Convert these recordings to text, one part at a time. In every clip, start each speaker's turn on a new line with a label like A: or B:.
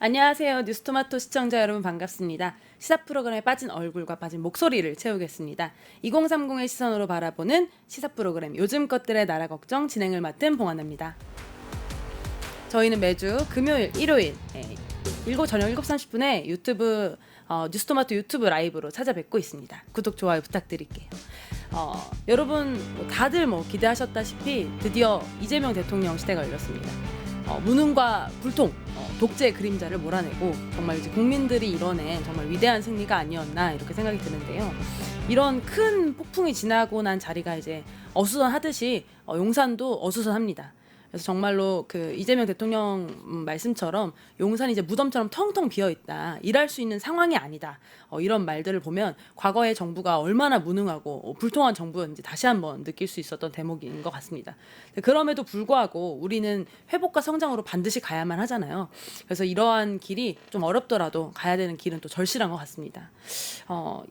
A: 안녕하세요. 뉴스토마토 시청자 여러분 반갑습니다. 시사 프로그램에 빠진 얼굴과 빠진 목소리를 채우겠습니다. 2030의 시선으로 바라보는 시사 프로그램 요즘 것들의 나라 걱정 진행을 맡은 봉하나입니다. 저희는 매주 금요일, 일요일 저녁 7시 30분에 유튜브 뉴스토마토 유튜브 라이브로 찾아뵙고 있습니다. 구독, 좋아요 부탁드릴게요. 여러분 다들 기대하셨다시피 드디어 이재명 대통령 시대가 열렸습니다. 무능과 불통, 독재의 그림자를 몰아내고 정말 이제 국민들이 이뤄낸 정말 위대한 승리가 아니었나 이렇게 생각이 드는데요. 이런 큰 폭풍이 지나고 난 자리가 이제 어수선하듯이 용산도 어수선합니다. 그래서 정말로 그 이재명 대통령 말씀처럼 용산이 이제 무덤처럼 텅텅 비어 있다. 일할 수 있는 상황이 아니다. 이런 말들을 보면 과거의 정부가 얼마나 무능하고 불통한 정부였는지 다시 한번 느낄 수 있었던 대목인 것 같습니다. 그럼에도 불구하고 우리는 회복과 성장으로 반드시 가야만 하잖아요. 그래서 이러한 길이 좀 어렵더라도 가야 되는 길은 또 절실한 것 같습니다.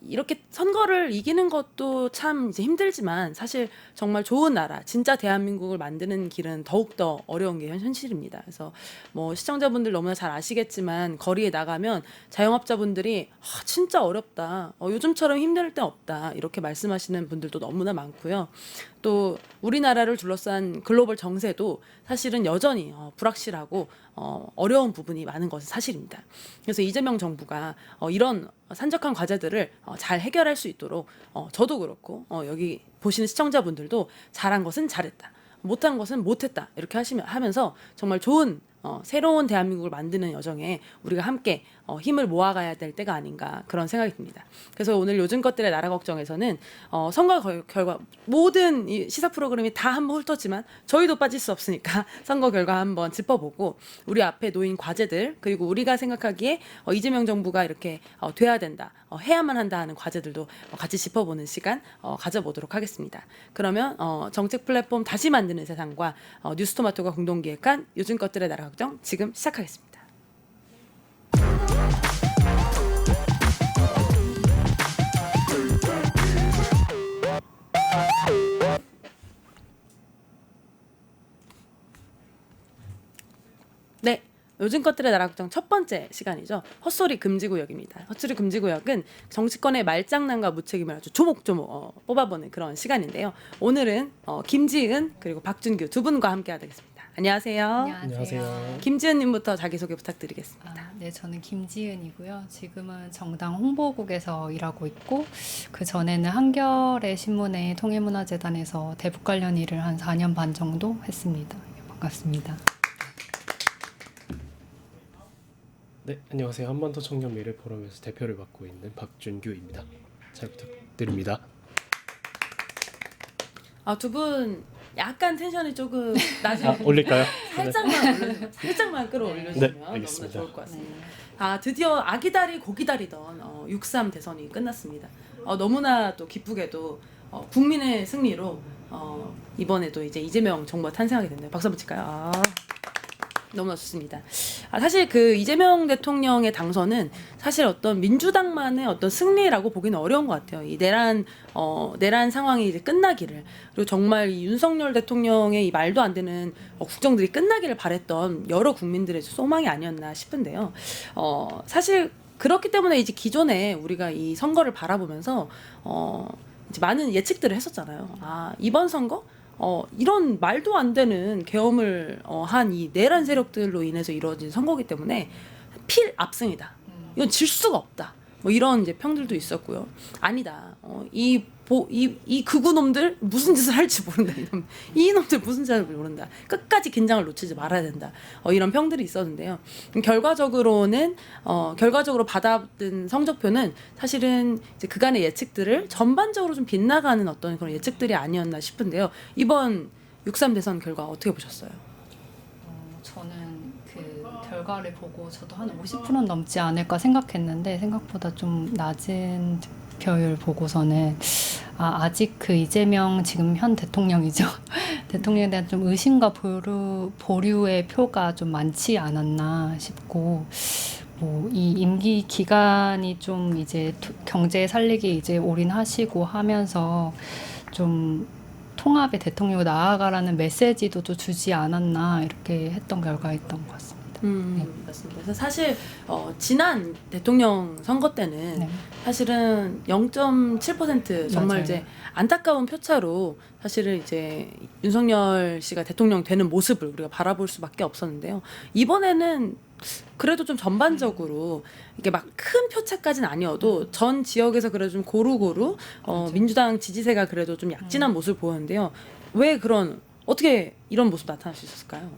A: 이렇게 선거를 이기는 것도 참 이제 힘들지만 사실 정말 좋은 나라, 진짜 대한민국을 만드는 길은 더욱더 어려운 게 현실입니다. 그래서 시청자분들 너무나 잘 아시겠지만 거리에 나가면 자영업자분들이 진짜 어렵다. 요즘처럼 힘들 때 없다. 이렇게 말씀하시는 분들도 너무나 많고요. 또 우리나라를 둘러싼 글로벌 정세도 사실은 여전히 불확실하고 어려운 부분이 많은 것은 사실입니다. 그래서 이재명 정부가 이런 산적한 과제들을 잘 해결할 수 있도록 저도 그렇고 여기 보시는 시청자분들도 잘한 것은 잘했다. 못한 것은 못했다. 이렇게 하면서 정말 좋은 새로운 대한민국을 만드는 여정에 우리가 함께 힘을 모아가야 될 때가 아닌가 그런 생각이 듭니다. 그래서 오늘 요즘 것들의 나라 걱정에서는 선거 결과 모든 이 시사 프로그램이 다 한번 훑었지만 저희도 빠질 수 없으니까 선거 결과 한번 짚어보고 우리 앞에 놓인 과제들 그리고 우리가 생각하기에 이재명 정부가 이렇게 돼야 된다, 해야만 한다 하는 과제들도 같이 짚어보는 시간 가져보도록 하겠습니다. 그러면 정책 플랫폼 다시 만드는 세상과 뉴스토마토가 공동기획한 요즘 것들의 나라 걱정 지금 시작하겠습니다. 네, 요즘 것들의 나라 걱정 첫 번째 시간이죠. 헛소리 금지구역입니다. 헛소리 금지구역은 정치권의 말장난과 무책임을 아주 조목조목 뽑아보는 그런 시간인데요. 오늘은 김지은 그리고 박준규 두 분과 함께하도록 하겠습니다. 안녕하세요.
B: 안녕하세요.
A: 김지은님부터 자기소개 부탁드리겠습니다.
B: 네, 저는 김지은이고요. 지금은 정당 홍보국에서 일하고 있고 그 전에는 한겨레 신문의 통일문화재단에서 대북 관련 일을 한 4년 반 정도 했습니다. 반갑습니다.
C: 네, 안녕하세요. 한반도 청년 미래 포럼에서 대표를 맡고 있는 박준규입니다. 잘 부탁드립니다.
A: 두 분 약간 텐션이 조금 낮은
C: 올릴까요?
A: 살짝만 끌어올려주시면
C: 네,
A: 너무나
C: 알겠습니다.
A: 좋을 것 같습니다. 드디어 아기다리 고기다리던 6.3 대선이 끝났습니다. 너무나 또 기쁘게도 국민의 승리로 이번에도 이제 이재명 정부가 탄생하게 됐네요. 박수 한번 칠까요? 너무나 좋습니다. 사실 그 이재명 대통령의 당선은 사실 어떤 민주당만의 어떤 승리라고 보기는 어려운 것 같아요. 이 내란 상황이 이제 끝나기를, 그리고 정말 이 윤석열 대통령의 이 말도 안 되는 국정들이 끝나기를 바랬던 여러 국민들의 소망이 아니었나 싶은데요. 사실 그렇기 때문에 이제 기존에 우리가 이 선거를 바라보면서 이제 많은 예측들을 했었잖아요. 이번 선거 이런 말도 안 되는 계엄을 한 이 내란 세력들로 인해서 이루어진 선거기 때문에 필압승이다. 이건 질 수가 없다. 이런 이제 평들도 있었고요. 아니다. 이 극우놈들 무슨 짓을 할지 모른다. 이놈들 무슨 짓을 할지 모른다. 끝까지 긴장을 놓치지 말아야 된다. 이런 평들이 있었는데요. 결과적으로 받아든 성적표는 사실은 이제 그간의 예측들을 전반적으로 좀 빗나가는 어떤 그런 예측들이 아니었나 싶은데요. 이번 6.3 대선 결과 어떻게 보셨어요?
B: 저는 그 결과를 보고 저도 한 50%는 넘지 않을까 생각했는데 생각보다 좀 낮은 득표율 보고서는 아직 그 이재명 지금 현 대통령이죠. 대통령에 대한 좀 의심과 보류의 표가 좀 많지 않았나 싶고 이 임기 기간이 좀 이제 경제 살리기 이제 올인하시고 하면서 좀 통합의 대통령으로 나아가라는 메시지도 좀 주지 않았나 이렇게 했던 결과였던 것 같습니다.
A: 맞습니다. 그래서 사실 지난 대통령 선거 때는
B: 네.
A: 사실은 0.7% 정말
B: 맞아요.
A: 이제 안타까운 표차로 사실은 이제 윤석열 씨가 대통령 되는 모습을 우리가 바라볼 수밖에 없었는데요. 이번에는 그래도 좀 전반적으로 이게 막 큰 표차까지는 아니어도 전 지역에서 그래도 좀 고루고루
B: 그렇죠.
A: 민주당 지지세가 그래도 좀 약진한 모습을 보였는데요. 왜 어떻게 이런 모습 나타날 수 있었을까요?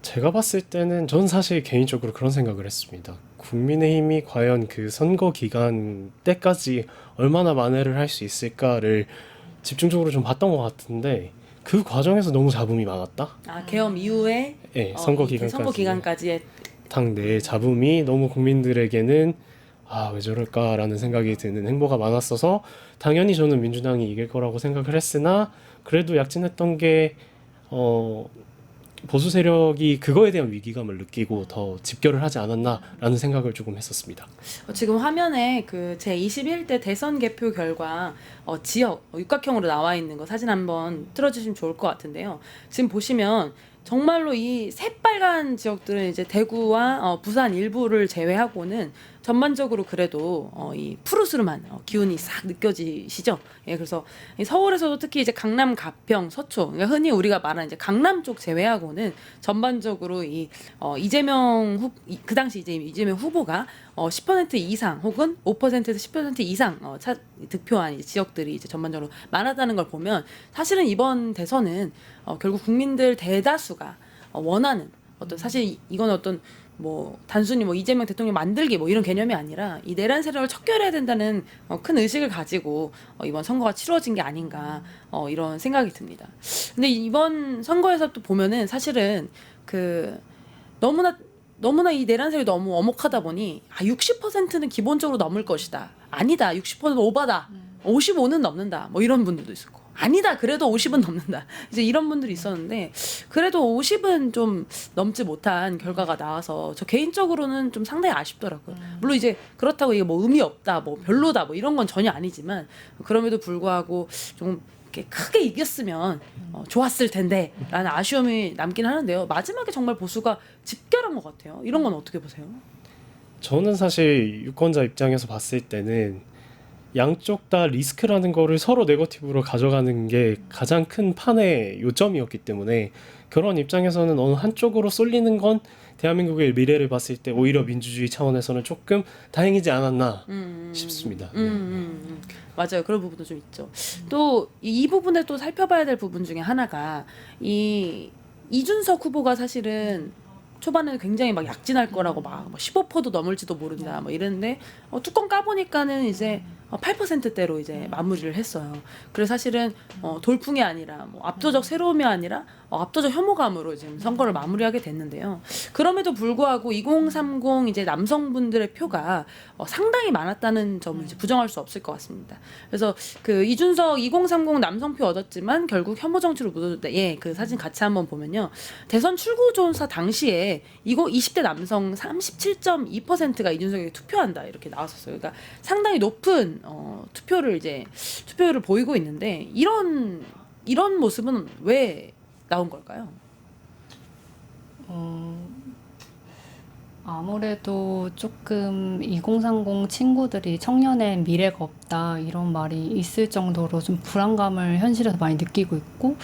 C: 제가 봤을 때는 전 사실 개인적으로 그런 생각을 했습니다. 국민의힘이 과연 그 선거 기간 때까지 얼마나 만회를 할 수 있을까를 집중적으로 좀 봤던 것 같은데 그 과정에서 너무 잡음이 많았다.
A: 계엄 이후에
C: 네, 선거
A: 이
C: 기간까지
A: 선거 기간까지의
C: 당내 잡음이 너무 국민들에게는 왜 저럴까라는 생각이 드는 행보가 많았어서 당연히 저는 민주당이 이길 거라고 생각을 했으나 그래도 약진했던 게 보수 세력이 그거에 대한 위기감을 느끼고 더 집결을 하지 않았나라는 생각을 조금 했었습니다.
A: 지금 화면에 그 제21대 대선 개표 결과 지역 육각형으로 나와 있는 거 사진 한번 틀어주시면 좋을 것 같은데요. 지금 보시면 정말로 이 새빨간 지역들은 이제 대구와 부산 일부를 제외하고는 전반적으로 그래도 이 푸르스름한 기운이 싹 느껴지시죠? 예, 그래서 이 서울에서도 특히 이제 강남, 가평, 서초, 그러니까 흔히 우리가 말하는 이제 강남 쪽 제외하고는 전반적으로 이 그 당시 이제 이재명 후보가 10% 이상 혹은 5%에서 10% 이상 득표한 이 지역들이 이제 전반적으로 많았다는 걸 보면 사실은 이번 대선은 결국 국민들 대다수가 원하는 사실 이건 단순히 이재명 대통령 만들기 이런 개념이 아니라 이 내란 세력을 척결해야 된다는 큰 의식을 가지고 이번 선거가 치루어진 게 아닌가 이런 생각이 듭니다. 근데 이번 선거에서 또 보면은 사실은 그 너무나 이 내란 세력이 너무 엄혹하다 보니 60%는 기본적으로 넘을 것이다. 아니다. 60% 오바다. 55는 넘는다. 이런 분들도 있었고. 아니다. 그래도 50은 넘는다. 이제 이런 분들이 있었는데 그래도 50은 좀 넘지 못한 결과가 나와서 저 개인적으로는 좀 상당히 아쉽더라고요. 물론 이제 그렇다고 이게 의미 없다, 별로다, 이런 건 전혀 아니지만 그럼에도 불구하고 좀 이렇게 크게 이겼으면 좋았을 텐데라는 아쉬움이 남긴 하는데요. 마지막에 정말 보수가 집결한 것 같아요. 이런 건 어떻게 보세요?
C: 저는 사실 유권자 입장에서 봤을 때는 양쪽 다 리스크라는 거를 서로 네거티브로 가져가는 게 가장 큰 판의 요점이었기 때문에 그런 입장에서는 어느 한쪽으로 쏠리는 건 대한민국의 미래를 봤을 때 오히려 민주주의 차원에서는 조금 다행이지 않았나 싶습니다.
A: 맞아요. 그런 부분도 좀 있죠. 또 이 부분에 또 살펴봐야 될 부분 중에 하나가 이준석 후보가 사실은 초반에는 굉장히 약진할 거라고 15%도 넘을지도 모른다 이랬는데 뚜껑 까보니까는 이제 8%대로 이제 마무리를 했어요. 그래서 사실은 돌풍이 아니라 압도적 새로움이 아니라 압도적 혐오감으로 지금 선거를 마무리하게 됐는데요. 그럼에도 불구하고 2030 이제 남성분들의 표가 상당히 많았다는 점을 이제 부정할 수 없을 것 같습니다. 그래서 그 이준석 2030 남성표 얻었지만 결국 혐오 정치로 묻어졌다. 예, 그 사진 같이 한번 보면요. 대선 출구조사 당시에 20대 남성 37.2%가 이준석에게 투표한다 이렇게 나왔었어요. 그러니까 상당히 높은 투표율을 보이고 있는데 이런 모습은 왜 나온 걸까요?
B: 아무래도 조금 2030 친구들이 청년의 미래가 없다 이런 말이 있을 정도로 좀 불안감을 현실에서 많이 느끼고 있고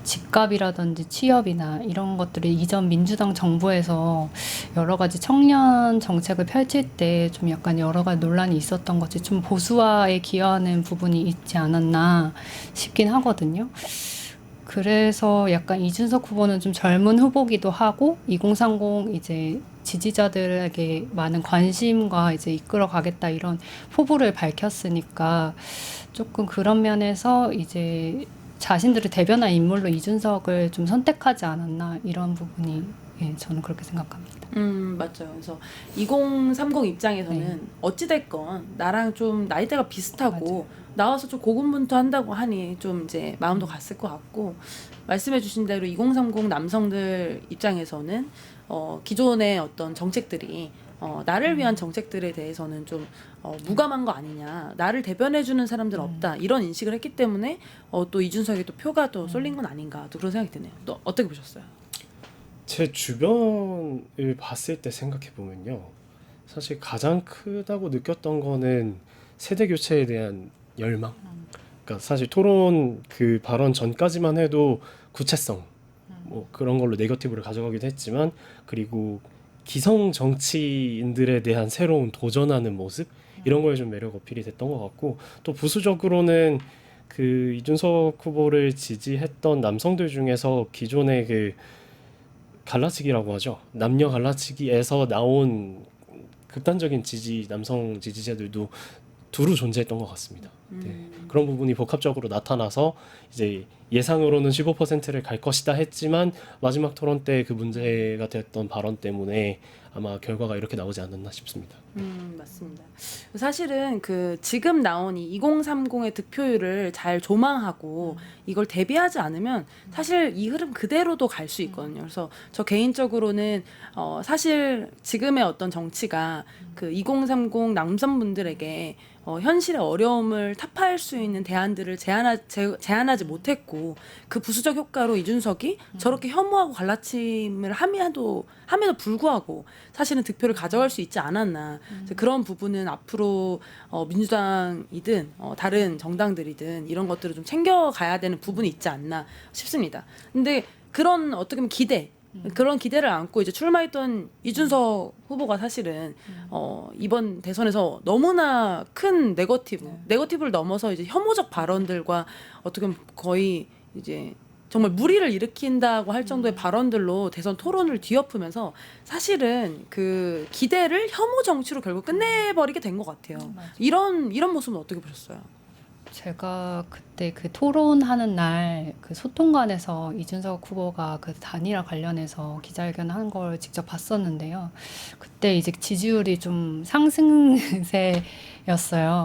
B: 집값이라든지 취업이나 이런 것들이 이전 민주당 정부에서 여러 가지 청년 정책을 펼칠 때 좀 약간 여러 가지 논란이 있었던 것이 좀 보수화에 기여하는 부분이 있지 않았나 싶긴 하거든요. 그래서 약간 이준석 후보는 좀 젊은 후보기도 하고 2030 이제 지지자들에게 많은 관심과 이제 이끌어 가겠다 이런 포부를 밝혔으니까 조금 그런 면에서 이제 자신들을 대변한 인물로 이준석을 좀 선택하지 않았나 이런 부분이 저는 그렇게 생각합니다.
A: 맞죠. 그래서 2030 입장에서는 어찌됐건 나랑 좀 나이대가 비슷하고
B: 맞아요.
A: 나와서 좀 고군분투한다고 하니 좀 이제 마음도 갔을 것 같고 말씀해주신 대로 2030 남성들 입장에서는 기존의 어떤 정책들이 나를 위한 정책들에 대해서는 좀 무감한 거 아니냐, 나를 대변해주는 사람들은 없다 이런 인식을 했기 때문에 또 이준석의 또 표가 또 쏠린 건 아닌가 또 그런 생각이 드네요. 또 어떻게 보셨어요?
C: 제 주변을 봤을 때 생각해 보면요. 사실 가장 크다고 느꼈던 거는 세대 교체에 대한 열망. 그러니까 사실 토론 그 발언 전까지만 해도 구체성 뭐 그런 걸로 네거티브를 가져가기도 했지만 그리고 기성 정치인들에 대한 새로운 도전하는 모습 이런 거에 좀 매력 어필이 됐던 것 같고 또 부수적으로는 그 이준석 후보를 지지했던 남성들 중에서 기존의 그 갈라치기라고 하죠. 남녀 갈라치기에서 나온 극단적인 지지 남성 지지자들도 두루 존재했던 것 같습니다. 네. 그런 부분이 복합적으로 나타나서 이제 예상으로는 15%를 갈 것이다 했지만 마지막 토론 때 그 문제가 됐던 발언 때문에 아마 결과가 이렇게 나오지 않았나 싶습니다.
A: 맞습니다. 사실은 그 지금 나온 이 2030의 득표율을 잘 조망하고 이걸 대비하지 않으면 사실 이 흐름 그대로도 갈 수 있거든요. 그래서 저 개인적으로는 사실 지금의 어떤 정치가 그 2030 남성분들에게 현실의 어려움을 타파할 수 있는 대안들을 제안하지 못했고 그 부수적 효과로 이준석이 저렇게 혐오하고 갈라침을 함에도 불구하고 사실은 득표를 가져갈 수 있지 않았나. 그런 부분은 앞으로 민주당이든 다른 정당들이든 이런 것들을 좀 챙겨가야 되는 부분이 있지 않나 싶습니다. 근데 그런 어떻게 보면 그런 기대를 안고 이제 출마했던 이준석 후보가 사실은 이번 대선에서 너무나 큰 네거티브를 넘어서 이제 혐오적 발언들과 어떻게 보면 거의 이제 정말 무리를 일으킨다고 할 정도의 발언들로 대선 토론을 뒤엎으면서 사실은 그 기대를 혐오 정치로 결국 끝내버리게 된 것 같아요. 이런 모습은 어떻게 보셨어요?
B: 제가 그때 그 토론하는 날 그 소통관에서 이준석 후보가 그 단일화 관련해서 기자회견 한 걸 직접 봤었는데요. 그때 이제 지지율이 좀 상승세였어요.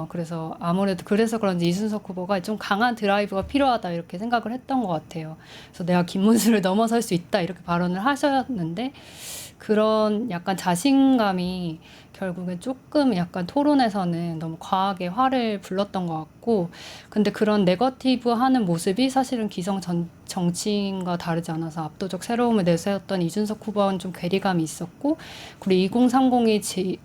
B: 그래서 아무래도 그래서 그런지 이준석 후보가 좀 강한 드라이브가 필요하다 이렇게 생각을 했던 것 같아요. 그래서 내가 김문수를 넘어설 수 있다 이렇게 발언을 하셨는데 그런 약간 자신감이 결국엔 조금 약간 토론에서는 너무 과하게 화를 불렀던 것 같고 근데 그런 네거티브 하는 모습이 사실은 기성 정치인과 다르지 않아서 압도적 새로움을 내세웠던 이준석 후보와는 좀 괴리감이 있었고 그리고 2030이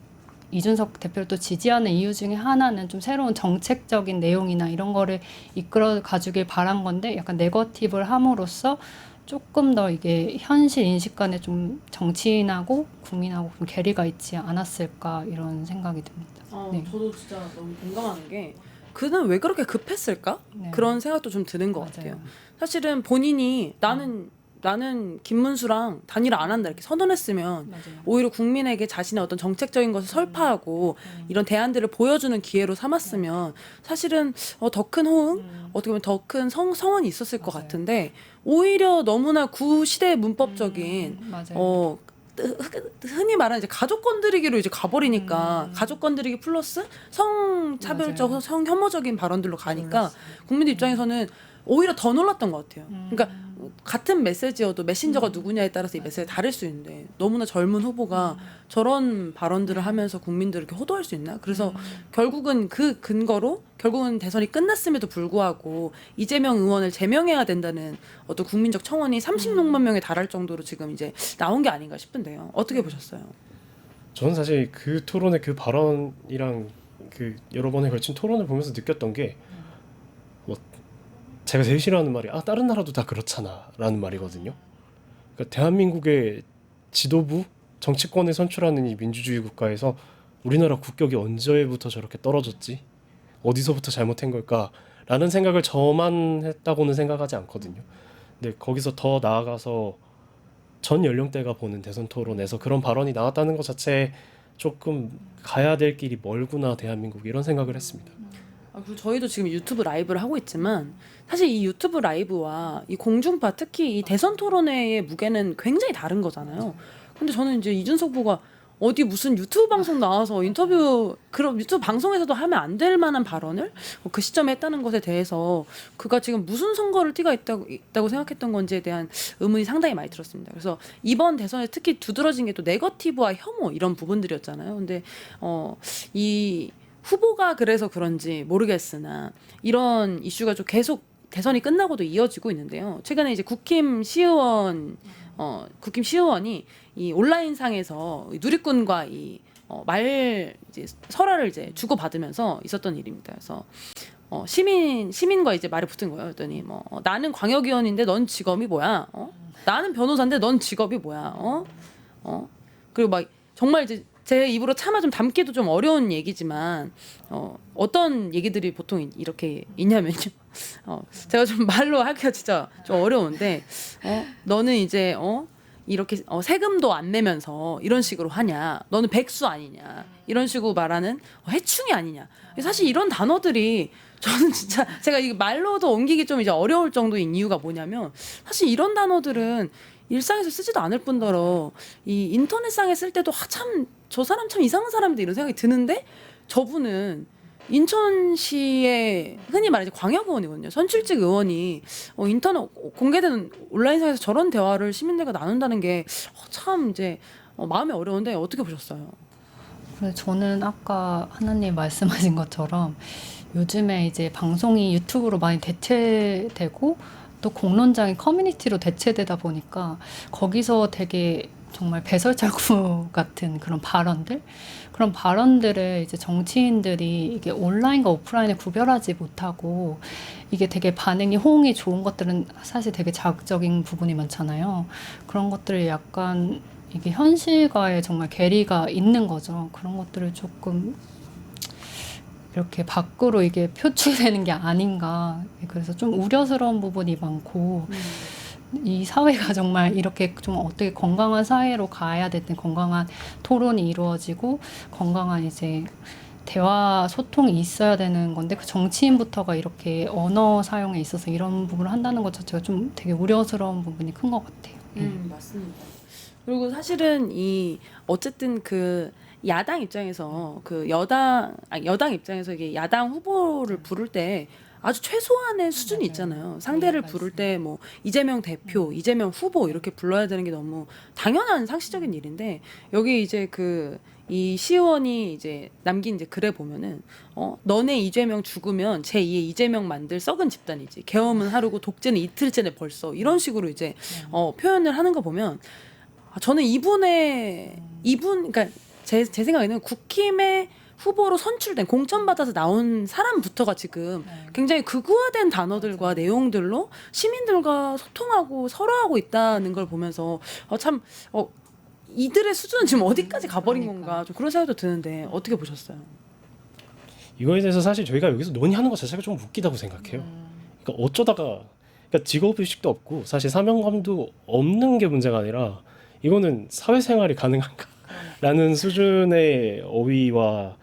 B: 이준석 대표를 또 지지하는 이유 중에 하나는 좀 새로운 정책적인 내용이나 이런 거를 이끌어 가주길 바란 건데 약간 네거티브를 함으로써 조금 더 이게 현실 인식 간에 좀 정치인하고 국민하고 좀 괴리가 있지 않았을까 이런 생각이 듭니다. 네.
A: 저도 진짜 너무 공감하는 게 그는 왜 그렇게 급했을까?
B: 네.
A: 그런 생각도 좀 드는 것
B: 맞아요.
A: 같아요. 사실은 본인이 나는 김문수랑 단일화 안 한다 이렇게 선언했으면
B: 맞아요.
A: 오히려 국민에게 자신의 어떤 정책적인 것을 설파하고 이런 대안들을 보여주는 기회로 삼았으면 사실은 더 큰 호응, 어떻게 보면 더 큰 성원이 있었을 것
B: 맞아요.
A: 같은데 오히려 너무나 구시대 문법적인
B: 맞아요.
A: 흔히 말하는 이제 가족 건드리기로 이제 가버리니까 가족 건드리기 플러스 성차별적,
B: 맞아요.
A: 성혐오적인 발언들로 가니까
B: 놀랐어요.
A: 국민들 입장에서는 오히려 더 놀랐던 것 같아요. 그러니까 같은 메시지여도 메신저가 누구냐에 따라서 이 메시지가 다를 수 있는데 너무나 젊은 후보가 저런 발언들을 하면서 국민들을 이렇게 호도할 수 있나? 그래서 결국은 그 근거로 결국은 대선이 끝났음에도 불구하고 이재명 의원을 제명해야 된다는 어떤 국민적 청원이 36만 명에 달할 정도로 지금 이제 나온 게 아닌가 싶은데요. 어떻게 보셨어요?
C: 저는 사실 그 토론의 그 발언이랑 그 여러 번에 걸친 토론을 보면서 느꼈던 게 뭐 제가 제일 싫어하는 말이 다른 나라도 다 그렇잖아라는 말이거든요. 그러니까 대한민국의 지도부 정치권을 선출하는 이 민주주의 국가에서 우리나라 국격이 언제부터 저렇게 떨어졌지? 어디서부터 잘못한 걸까라는 생각을 저만 했다고는 생각하지 않거든요. 근데 거기서 더 나아가서 전 연령대가 보는 대선 토론에서 그런 발언이 나왔다는 것 자체에 조금 가야 될 길이 멀구나 대한민국 이런 생각을 했습니다.
A: 그리고 저희도 지금 유튜브 라이브를 하고 있지만 사실 이 유튜브 라이브와 이 공중파 특히 이 대선 토론회의 무게는 굉장히 다른 거잖아요. 근데 저는 이제 이준석 후보가 어디 무슨 유튜브 방송 나와서 그런 유튜브 방송에서도 하면 안 될 만한 발언을 그 시점에 했다는 것에 대해서 그가 지금 무슨 선거를 띠가 있다고 생각했던 건지에 대한 의문이 상당히 많이 들었습니다. 그래서 이번 대선에 특히 두드러진 게 또 네거티브와 혐오 이런 부분들이었잖아요. 근데 이 후보가 그래서 그런지 모르겠으나 이런 이슈가 좀 계속 대선이 끝나고도 이어지고 있는데요. 최근에 이제 국힘 시의원 국힘 시의원이 이 온라인상에서 누리꾼과 말 이제 설화를 이제 주고 받으면서 있었던 일입니다. 그래서 시민과 이제 말이 붙은 거예요. 그랬더니 나는 광역위원인데 넌 직업이 뭐야? 나는 변호사인데 넌 직업이 뭐야? 그리고 막 정말 이제 제 입으로 차마 좀 담기도 좀 어려운 얘기지만 어떤 얘기들이 보통 이렇게 있냐면요. 제가 좀 말로 하기가 진짜 좀 어려운데 너는 이제 이렇게 세금도 안 내면서 이런 식으로 하냐? 너는 백수 아니냐? 이런 식으로 말하는 해충이 아니냐? 사실 이런 단어들이 저는 진짜 제가 이 말로도 옮기기 좀 이제 어려울 정도인 이유가 뭐냐면 사실 이런 단어들은 일상에서 쓰지도 않을 뿐더러 이 인터넷상에 쓸 때도 참 저 사람 참 이상한 사람인데 이런 생각이 드는데 저분은 인천시의 흔히 말하는 광역의원이거든요. 선출직 의원이 인터넷 공개된 온라인상에서 저런 대화를 시민들과 나눈다는 게 참 이제 마음이 어려운데 어떻게 보셨어요?
B: 그래서 저는 아까 하나님 말씀하신 것처럼 요즘에 이제 방송이 유튜브로 많이 대체되고 또 공론장이 커뮤니티로 대체되다 보니까 거기서 되게 정말 배설자구 같은 그런 발언들을 이제 정치인들이 이게 온라인과 오프라인을 구별하지 못하고 이게 되게 반응이 호응이 좋은 것들은 사실 되게 자극적인 부분이 많잖아요. 그런 것들을 약간 이게 현실과의 정말 괴리가 있는 거죠. 그런 것들을 조금 이렇게 밖으로 이게 표출되는 게 아닌가. 그래서 좀 우려스러운 부분이 많고 이 사회가 정말 이렇게 좀 어떻게 건강한 사회로 가야 되든 건강한 토론이 이루어지고 건강한 이제 대화 소통이 있어야 되는 건데 그 정치인부터가 이렇게 언어 사용에 있어서 이런 부분을 한다는 것 자체가 좀 되게 우려스러운 부분이 큰 것 같아요.
A: 맞습니다. 그리고 사실은 어쨌든 그 야당 입장에서 여당 입장에서 이게 야당 후보를 부를 때 아주 최소한의 수준이 있잖아요. 상대를 부를 때 뭐 이재명 대표, 이재명 후보 이렇게 불러야 되는 게 너무 당연한 상식적인 일인데 여기 이제 이 시의원이 이제 남긴 이제 글에 보면은 너네 이재명 죽으면 제2의 이재명 만들 썩은 집단이지. 계엄은 하루고 독재는 이틀째네 벌써. 이런 식으로 이제 표현을 하는 거 보면 저는 그러니까 제 생각에는 국힘의 후보로 선출된 공천받아서 나온 사람부터가 지금 굉장히 극우화된 단어들과 내용들로 시민들과 소통하고 설화하고 있다는 걸 보면서 참 이들의 수준은 지금 어디까지 가버린 건가 좀 그런 생각도 드는데 어떻게 보셨어요?
C: 이거에 대해서 사실 저희가 여기서 논의하는 것 자체가 좀 웃기다고 생각해요. 그러니까 어쩌다가 직업의식도 없고 사실 사명감도 없는 게 문제가 아니라 이거는 사회생활이 가능한가라는 수준의 어휘와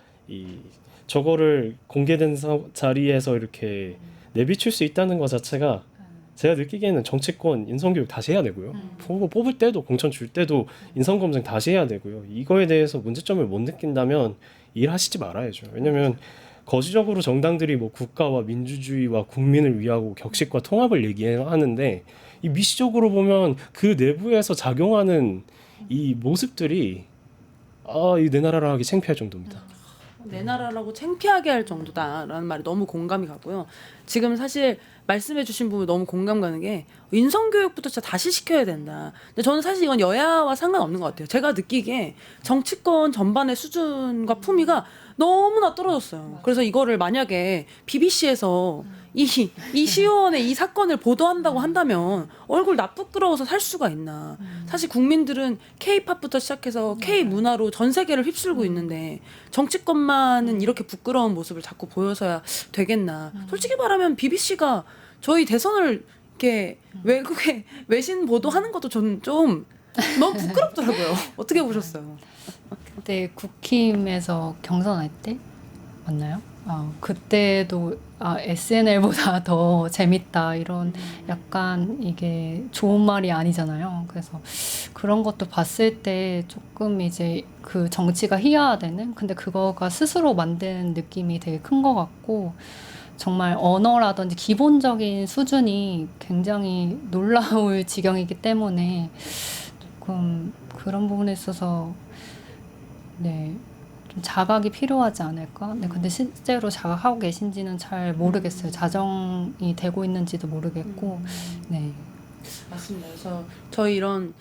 C: 저거를 공개된 자리에서 이렇게 내비칠 수 있다는 것 자체가 제가 느끼기에는 정치권 인성교육 다시 해야 되고요. 후보 뽑을 때도 공천 줄 때도 인성검증 다시 해야 되고요. 이거에 대해서 문제점을 못 느낀다면 일하시지 말아야죠. 왜냐하면 거시적으로 정당들이 뭐 국가와 민주주의와 국민을 위하고 격식과 통합을 얘기하는데 이 미시적으로 보면 그 내부에서 작용하는 이 모습들이 이 내 나라라 하기 창피할 정도입니다.
A: 내 나라라고 창피하게 할 정도다라는 말이 너무 공감이 가고요. 지금 사실 말씀해 주신 부분 너무 공감 가는 게 인성교육부터 진짜 다시 시켜야 된다. 근데 저는 사실 이건 여야와 상관없는 것 같아요. 제가 느끼기에 정치권 전반의 수준과 품위가 너무나 떨어졌어요. 그래서 이거를 만약에 BBC에서 이 시의원의 이 사건을 보도한다고 한다면 얼굴 나쁘끄러워서 살 수가 있나. 사실 국민들은 K-팝부터 시작해서 K-문화로 전 세계를 휩쓸고 있는데 정치권만은 이렇게 부끄러운 모습을 자꾸 보여서야 되겠나. 솔직히 말하면 BBC가 저희 대선을 이렇게 외국에 외신 보도하는 것도 저는 좀 너무 부끄럽더라고요. 어떻게 보셨어요?
B: 그때 국힘에서 경선할 때 맞나요? 그때도 SNL보다 더 재밌다 이런 약간 이게 좋은 말이 아니잖아요. 그래서 그런 것도 봤을 때 조금 이제 그 정치가 희화화되는 근데 그거가 스스로 만든 느낌이 되게 큰 것 같고 정말 언어라든지 기본적인 수준이 굉장히 놀라울 지경이기 때문에 조금 그런 부분에 있어서 네. 좀 자각이 필요하지 않을까? 네, 근데 실제로 자각하고 계신지는 잘 모르겠어요. 자정이 되고 있는지도 모르겠고, 네.
A: 맞습니다. 그래서 저희 이런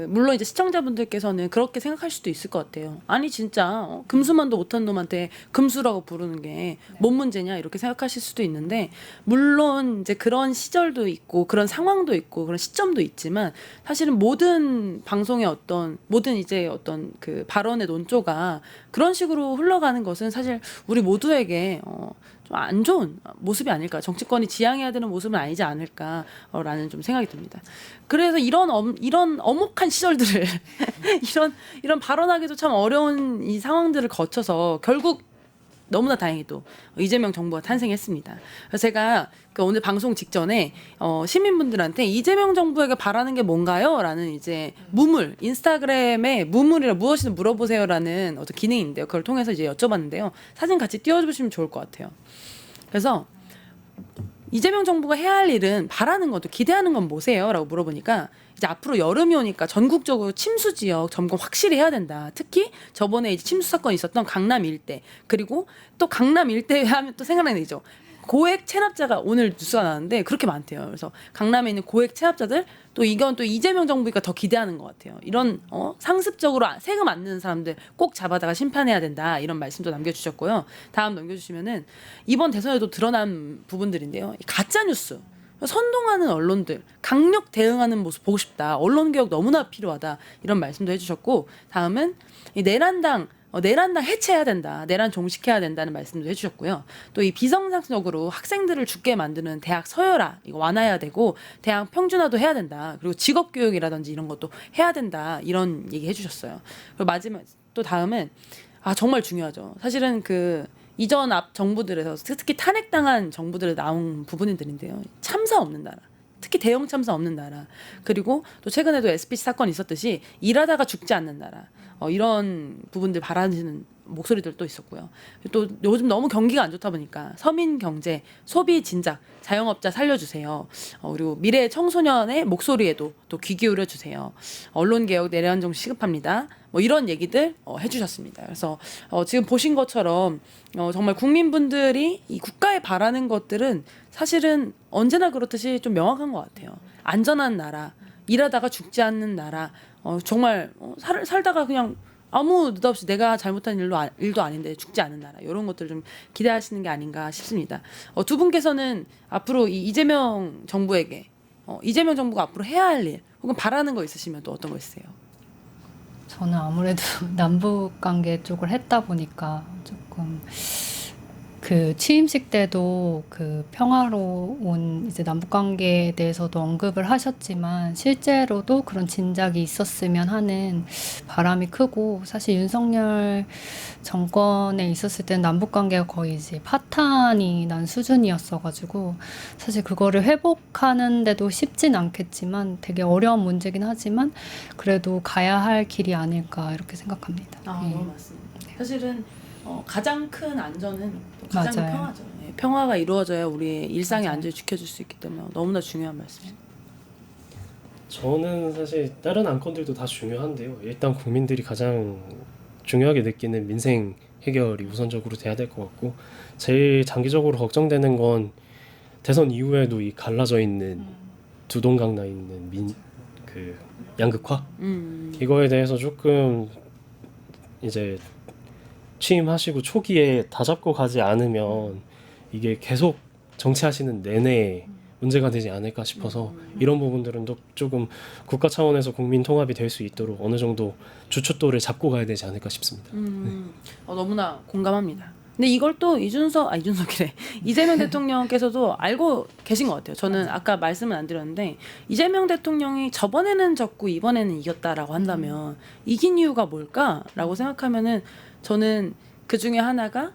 A: 물론 이제 시청자분들께서는 그렇게 생각할 수도 있을 것 같아요. 아니 진짜 금수만도 못한 놈한테 금수라고 부르는 게 뭔 문제냐 이렇게 생각하실 수도 있는데 물론 이제 그런 시절도 있고 그런 상황도 있고 그런 시점도 있지만 사실은 모든 방송의 모든 이제 어떤 그 발언의 논조가 그런 식으로 흘러가는 것은 사실 우리 모두에게 좀 안 좋은 모습이 아닐까, 정치권이 지향해야 되는 모습은 아니지 않을까라는 좀 생각이 듭니다. 그래서 이런 엄혹한 시절들을 이런 발언하기도 참 어려운 이 상황들을 거쳐서 결국 너무나 다행히도 이재명 정부가 탄생했습니다. 그래서 제가 오늘 방송 직전에 시민분들한테 이재명 정부에게 바라는 게 뭔가요? 라는 이제 인스타그램에 무엇이든 물어보세요라는 어떤 기능이 있는데요. 그걸 통해서 이제 여쭤봤는데요. 사진 같이 띄워주시면 좋을 것 같아요. 그래서 이재명 정부가 해야 할 일은 바라는 것도 기대하는 건 뭐세요? 라고 물어보니까 이제 앞으로 여름이 오니까 전국적으로 침수 지역 점검 확실히 해야 된다. 특히 저번에 이제 침수 사건이 있었던 강남 일대, 그리고 또 강남 일대 하면 또 생각나는 얘기죠. 고액 체납자가 오늘 뉴스가 나왔는데 그렇게 많대요. 그래서 강남에 있는 고액 체납자들, 또 이건 또 이재명 정부니까 더 기대하는 것 같아요. 이런 상습적으로 세금 안 내는 사람들 꼭 잡아다가 심판해야 된다, 이런 말씀도 남겨주셨고요. 다음 넘겨주시면은 이번 대선에도 드러난 부분들인데요. 가짜 뉴스, 선동하는 언론들 강력 대응하는 모습 보고 싶다. 언론 개혁 너무나 필요하다. 이런 말씀도 해주셨고, 다음은 이 내란당 해체해야 된다. 내란 종식해야 된다는 말씀도 해주셨고요. 또 이 비정상적으로 학생들을 죽게 만드는 대학 서열화 이거 완화해야 되고, 대학 평준화도 해야 된다. 그리고 직업 교육이라든지 이런 것도 해야 된다. 이런 얘기 해주셨어요. 그리고 마지막 또 다음은 정말 중요하죠. 사실은 이전 앞 정부들에서 특히 탄핵당한 정부들에 나온 부분들인데요. 참사 없는 나라. 특히 대형 참사 없는 나라. 그리고 또 최근에도 SPC 사건이 있었듯이 일하다가 죽지 않는 나라. 이런 부분들 바라는 목소리들도 있었고요. 또 요즘 너무 경기가 안 좋다 보니까 서민 경제, 소비 진작, 자영업자 살려주세요. 그리고 미래 청소년의 목소리에도 또 귀 기울여 주세요. 언론 개혁 내란 정식 시급합니다. 이런 얘기들 해주셨습니다. 그래서 지금 보신 것처럼 정말 국민분들이 이 국가에 바라는 것들은 사실은 언제나 그렇듯이 좀 명확한 것 같아요. 안전한 나라, 일하다가 죽지 않는 나라, 정말 살다가 그냥 아무 느닷없이 내가 잘못한 일도 아닌데 죽지 않은 나라, 이런 것들을 좀 기대하시는 게 아닌가 싶습니다. 두 분께서는 앞으로 이 이재명 정부가 앞으로 해야 할 일 혹은 바라는 거 있으시면 또 어떤 거 있으세요?
B: 저는 아무래도 남북 관계 쪽을 했다 보니까 조금 취임식 때도 평화로운 이제 남북 관계에 대해서도 언급을 하셨지만 실제로도 그런 진작이 있었으면 하는 바람이 크고, 사실 윤석열 정권에 있었을 때는 남북 관계가 거의 이제 파탄이 난 수준이었어가지고 사실 그거를 회복하는데도 쉽진 않겠지만 되게 어려운 문제긴 하지만 그래도 가야 할 길이 아닐까 이렇게 생각합니다.
A: 너무 맞습니다. 사실은 가장 큰 안전은 또 가장 큰
B: 맞아요.
A: 평화죠. 평화가 이루어져야 우리의 일상의 안전을 지켜줄 수 있기 때문에 너무나 중요한 말씀입니다.
C: 저는 사실 다른 안건들도 다 중요한데요. 일단 국민들이 가장 중요하게 느끼는 민생 해결이 우선적으로 돼야 될 것 같고, 제일 장기적으로 걱정되는 건 대선 이후에도 이 갈라져 있는 두 동강 나 있는 양극화, 이거에 대해서 조금 이제 취임하시고 초기에 다 잡고 가지 않으면 이게 계속 정치하시는 내내 문제가 되지 않을까 싶어서 이런 부분들은 또 조금 국가 차원에서 국민 통합이 될 수 있도록 어느 정도 주춧돌을 잡고 가야 되지 않을까 싶습니다.
A: 너무나 공감합니다. 근데 이걸 또 이재명 대통령께서도 알고 계신 것 같아요. 저는 아까 말씀은 안 드렸는데, 이재명 대통령이 저번에는 졌고 이번에는 이겼다라고 한다면 이긴 이유가 뭘까라고 생각하면은, 저는 그 중에 하나가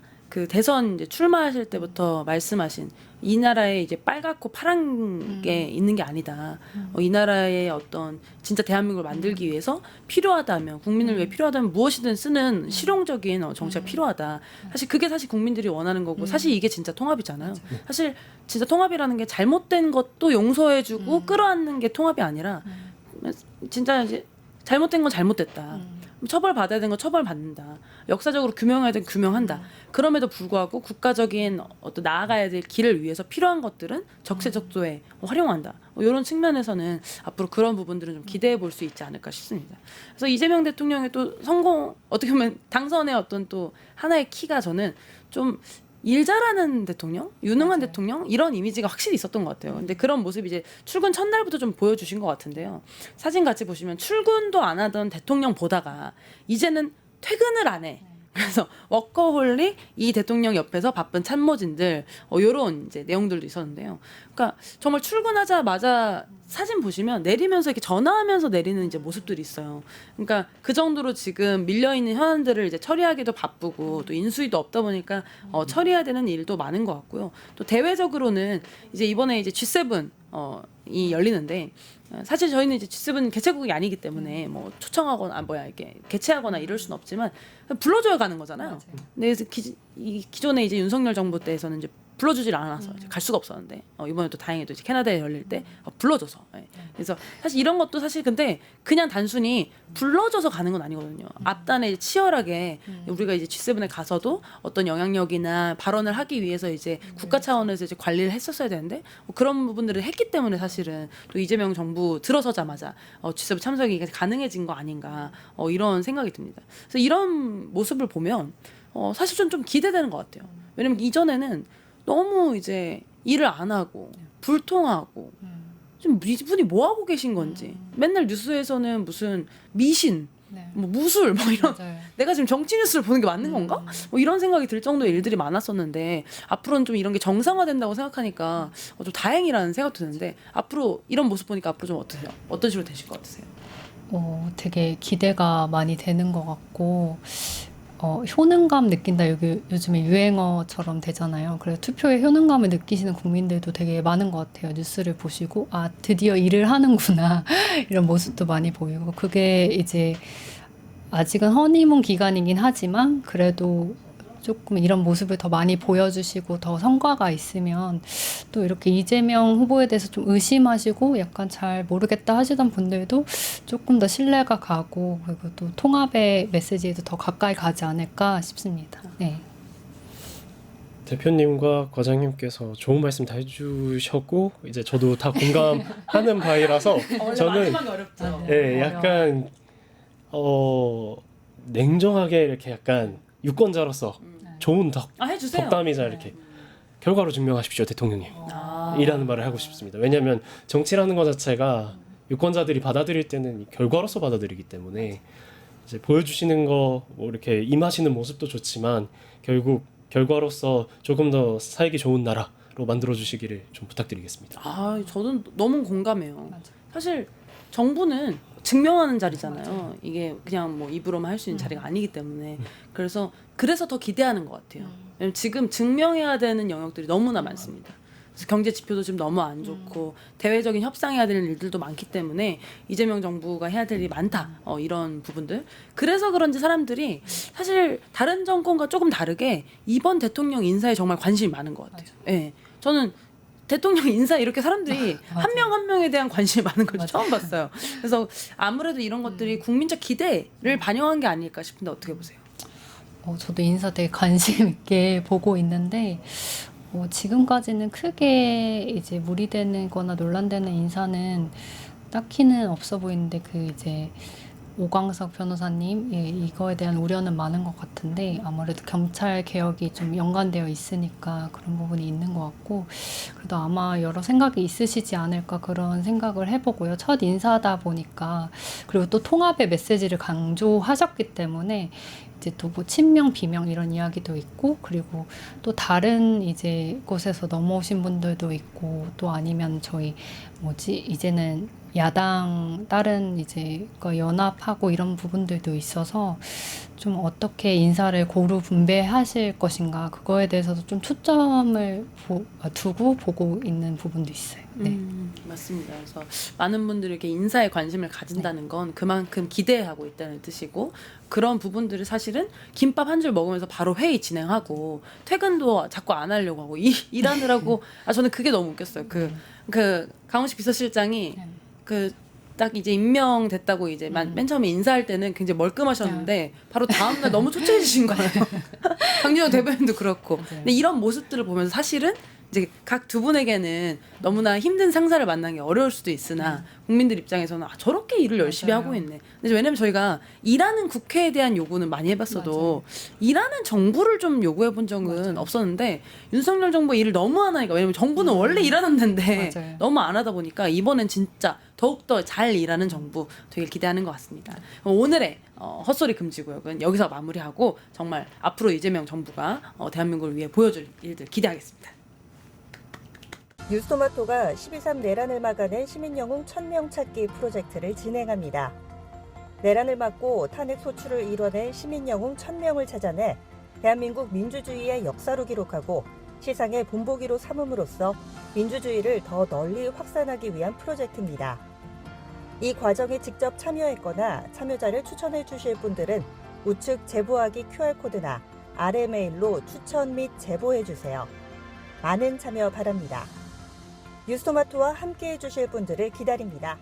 A: 대선 이제 출마하실 때부터 말씀하신 이 나라에 이제 빨갛고 파란 게 있는 게 아니다. 이 나라의 어떤 진짜 대한민국을 만들기 위해서 필요하다면, 국민을 위해 필요하다면 무엇이든 쓰는 실용적인 정치가 필요하다. 사실 그게 국민들이 원하는 거고, 사실 이게 진짜 통합이잖아요. 사실 진짜 통합이라는 게 잘못된 것도 용서해주고 끌어안는 게 통합이 아니라 진짜 이제 잘못된 건 잘못됐다. 처벌받아야 되는 건 처벌받는다. 역사적으로 규명해야 되는 규명한다. 그럼에도 불구하고 국가적인 어떤 나아가야 될 길을 위해서 필요한 것들은 적재적소에 활용한다. 이런 측면에서는 앞으로 그런 부분들은 좀 기대해 볼 수 있지 않을까 싶습니다. 그래서 이재명 대통령의 또 성공, 어떻게 보면 당선의 어떤 또 하나의 키가 저는 좀 일 잘하는 대통령, 유능한
B: 맞아요.
A: 대통령 이런 이미지가 확실히 있었던 것 같아요. 근데 그런 모습이 이제 출근 첫날부터 좀 보여주신 것 같은데요. 사진 같이 보시면 출근도 안 하던 대통령 보다가 이제는 퇴근을 안 해. 그래서 워커홀릭 이 대통령 옆에서 바쁜 참모진들 요런 이제 내용들도 있었는데요. 그러니까 정말 출근하자마자 사진 보시면 내리면서 이렇게 전화하면서 내리는 이제 모습들이 있어요. 그러니까 그 정도로 지금 밀려 있는 현안들을 이제 처리하기도 바쁘고 또 인수위도 없다 보니까 처리해야 되는 일도 많은 것 같고요. 또 대외적으로는 이제 이번에 이제 G7 이 열리는데 사실 저희는 이제 G7 개최국이 아니기 때문에 뭐 초청하거나 이렇게 개최하거나 이럴 수는 없지만 불러줘야 가는 거잖아요.
B: 맞아요.
A: 근데 그래서 이 기존에 이제 윤석열 정부 때에서는 이제 불러주질 않아서 이제 갈 수가 없었는데 이번에 또 다행히도 이제 캐나다에 열릴 때 불러줘서 그래서 사실 이런 것도 사실 근데 그냥 단순히 불러줘서 가는 건 아니거든요. 앞단에 치열하게 우리가 이제 G7에 가서도 어떤 영향력이나 발언을 하기 위해서 이제 국가 차원에서 이제 관리를 했었어야 되는데 그런 부분들을 했기 때문에 사실은 또 이재명 정부 들어서자마자 G7 참석이 가능해진 거 아닌가 이런 생각이 듭니다. 그래서 이런 모습을 보면 사실 좀 기대되는 것 같아요. 왜냐면 이전에는 너무 이제 일을 안 하고 불통하고 좀 이분이 뭐 하고 계신 건지 맨날 뉴스에서는 무슨 미신
B: 네.
A: 뭐 무술 뭐 이런
B: 맞아요.
A: 내가 지금 정치 뉴스를 보는 게 맞는 건가? 뭐 이런 생각이 들 정도의 일들이 많았었는데 앞으로는 좀 이런 게 정상화된다고 생각하니까 좀 다행이라는 생각도 드는데 앞으로 이런 모습 보니까 앞으로 좀 어떠세요? 어떤 식으로 되실 것 같으세요?
B: 되게 기대가 많이 되는 것 같고 효능감 느낀다. 여기 요즘에 유행어처럼 되잖아요. 그래서 투표에 효능감을 느끼시는 국민들도 되게 많은 것 같아요. 뉴스를 보시고 드디어 일을 하는구나 이런 모습도 많이 보이고 그게 이제 아직은 허니문 기간이긴 하지만 그래도 조금 이런 모습을 더 많이 보여주시고 더 성과가 있으면 또 이렇게 이재명 후보에 대해서 좀 의심하시고 약간 잘 모르겠다 하시던 분들도 조금 더 신뢰가 가고 그리고 또 통합의 메시지에도 더 가까이 가지 않을까 싶습니다. 네.
C: 대표님과 과장님께서 좋은 말씀 다 해주셨고 이제 저도 다 공감하는 바이라서 저는
A: 어렵죠.
C: 약간 냉정하게 이렇게 약간 유권자로서 좋은
A: 해주세요.
C: 덕담이자 이렇게 결과로 증명하십시오 대통령님 이라는 말을 하고 싶습니다. 왜냐하면 정치라는 것 자체가 유권자들이 받아들일 때는 결과로서 받아들이기 때문에 이제 보여주시는 거 뭐 이렇게 임하시는 모습도 좋지만 결국 결과로서 조금 더 살기 좋은 나라로 만들어 주시기를 좀 부탁드리겠습니다.
A: 저는 너무 공감해요.
B: 맞아.
A: 사실 정부는 증명하는 자리잖아요. 이게 그냥 뭐 입으로만 할 수 있는 자리가 아니기 때문에 그래서 더 기대하는 것 같아요. 왜냐면 지금 증명해야 되는 영역들이 너무나 많습니다. 그래서 경제 지표도 지금 너무 안 좋고 대외적인 협상해야 되는 일들도 많기 때문에 이재명 정부가 해야 될 일이 많다. 이런 부분들. 그래서 그런지 사람들이 사실 다른 정권과 조금 다르게 이번 대통령 인사에 정말 관심이 많은 것 같아요. 예. 저는 대통령 인사 이렇게 사람들이 한 명 한 명에 대한 관심이 많은 걸 처음 봤어요. 그래서 아무래도 이런 것들이 국민적 기대를 반영한 게 아닐까 싶은데 어떻게 보세요?
B: 저도 인사 되게 관심 있게 보고 있는데 지금까지는 크게 이제 무리되는 거나 논란되는 인사는 딱히는 없어 보이는데 그 이제 오광석 변호사님 이거에 대한 우려는 많은 것 같은데 아무래도 경찰 개혁이 좀 연관되어 있으니까 그런 부분이 있는 것 같고 그래도 아마 여러 생각이 있으시지 않을까 그런 생각을 해보고요. 첫 인사다 보니까 그리고 또 통합의 메시지를 강조하셨기 때문에 이제 또 뭐 친명 비명 이런 이야기도 있고 그리고 또 다른 이제 곳에서 넘어오신 분들도 있고 또 아니면 저희 이제는 야당 다른 이제 연합하고 이런 부분들도 있어서 좀 어떻게 인사를 고루 분배하실 것인가 그거에 대해서도 좀 초점을 두고 보고 있는 부분도 있어요. 네.
A: 맞습니다. 그래서 많은 분들이 이렇게 인사에 관심을 가진다는 건 그만큼 기대하고 있다는 뜻이고 그런 부분들을 사실은 김밥 한 줄 먹으면서 바로 회의 진행하고 퇴근도 자꾸 안 하려고 하고 일하느라고 저는 그게 너무 웃겼어요. 그 강원식 비서실장이 딱 이제 임명됐다고 이제 맨 처음에 인사할 때는 굉장히 멀끔하셨는데
B: 네.
A: 바로 다음날 너무 초췌해지신 거예요. 강진호 대변인도 그렇고.
B: 맞아요.
A: 근데 이런 모습들을 보면서 사실은 이제 각 두 분에게는 너무나 힘든 상사를 만나는 게 어려울 수도 있으나 국민들 입장에서는 저렇게 일을 열심히
B: 맞아요.
A: 하고 있네. 근데 왜냐면 저희가 일하는 국회에 대한 요구는 많이 해봤어도 일하는 정부를 좀 요구해 본 적은
B: 맞아요.
A: 없었는데 윤석열 정부 일을 너무 안 하니까 왜냐면 정부는 원래 일하는 데인데
B: 맞아요.
A: 너무 안 하다 보니까 이번엔 진짜 더욱더 잘 일하는 정부 되게 기대하는 것 같습니다. 오늘의 헛소리 금지구역은 여기서 마무리하고 정말 앞으로 이재명 정부가 대한민국을 위해 보여줄 일들 기대하겠습니다.
D: 뉴스토마토가 12.3 내란을 막아낸 시민영웅 1000명 찾기 프로젝트를 진행합니다. 내란을 막고 탄핵 소추를 이뤄낸 시민영웅 1000명을 찾아내 대한민국 민주주의의 역사로 기록하고 시상의 본보기로 삼음으로써 민주주의를 더 널리 확산하기 위한 프로젝트입니다. 이 과정에 직접 참여했거나 참여자를 추천해 주실 분들은 우측 제보하기 QR코드나 아래 메일로 추천 및 제보해 주세요. 많은 참여 바랍니다. 뉴스토마토와 함께해 주실 분들을 기다립니다.